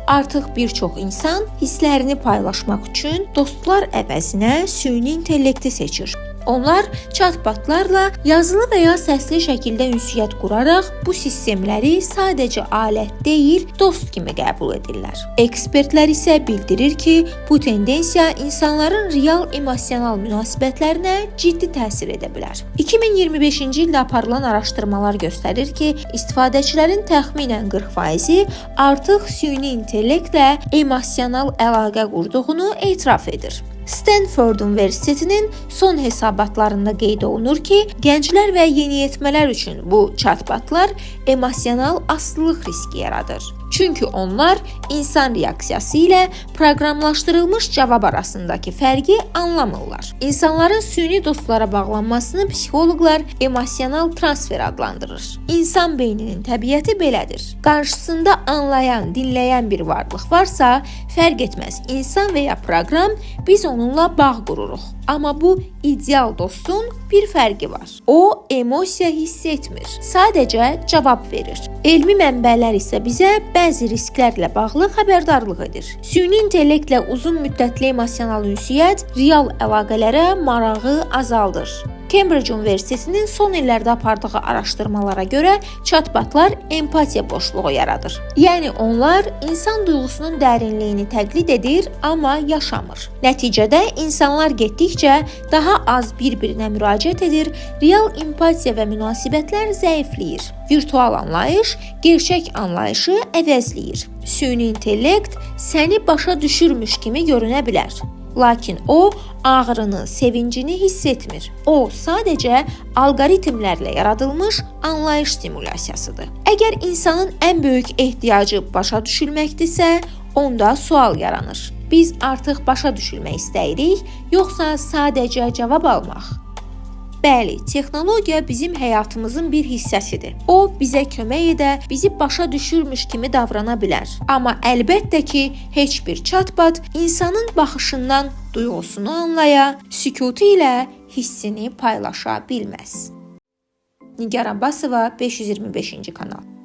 artıq bir çox insan hisslərini paylaşmaq üçün dostlar əvəzinə süni intellekti seçir. Onlar chatbotlarla yazılı və ya səsli şəkildə ünsiyyət quraraq bu sistemləri sadəcə alət deyil, dost kimi qəbul edirlər. Ekspertlər isə bildirir ki, bu tendensiya insanların real emosional münasibətlərinə ciddi təsir edə bilər. 2025-ci ildə aparılan araşdırmalar göstərir ki, istifadəçilərin təxminən 40%-i artıq süni intellektlə emosional əlaqə qurduğunu etiraf edir. Stanford Universitetinin son hesabatlarında qeyd olunur ki, gənclər və yeniyetmələr üçün bu chatbotlar emosional asılılıq riski yaradır. Çünki onlar insan reaksiyası ilə proqramlaşdırılmış cavab arasındakı fərqi anlamırlar. İnsanların süni dostlara bağlanmasını psixoloqlar emosional transfer adlandırır. İnsan beyninin təbiəti belədir. Qarşısında anlayan, dinləyən bir varlıq varsa, fərq etməz, insan və ya proqram, biz onunla bağ qururuq. Amma bu ideal dostun bir fərqi var. O, emosiya hiss etmir, sadəcə cavab verir. Elmi mənbələr isə bizə bəzi risklərlə bağlı xəbərdarlıq edir. Süni intellektlə uzun müddətli emosional ünsiyyət real əlaqələrə marağı azaldır. Cambridge Universitetinin son illərdə apardığı araşdırmalara görə chatbotlar empatiya boşluğu yaradır. Yəni onlar insan duyğusunun dərinliyini təqlid edir, amma yaşamır. Nəticədə insanlar getdikcə daha az bir-birinə müraciət edir, real empatiya və münasibətlər zəifləyir. Virtual anlayış gerçək anlayışı əvəzləyir. Süni intellekt səni başa düşürmüş kimi görünə bilər. Lakin o, ağrını, sevincini hiss etmir. O, sadəcə alqoritmlərlə yaradılmış anlayış simulyasiyasıdır. Əgər insanın ən böyük ehtiyacı başa düşülməkdirsə, onda sual yaranır. Biz artıq başa düşülmək istəyirik, yoxsa sadəcə cavab almaq? Bəli, texnologiya bizim həyatımızın bir hissəsidir. O, bizə kömək edə, bizi başa düşürmüş kimi davrana bilər. Amma əlbəttə ki, heç bir chatbot insanın baxışından duyğusunu anlaya, sükutu ilə hissini paylaşa bilməz. Nigar Abbasova, 525-ci kanal.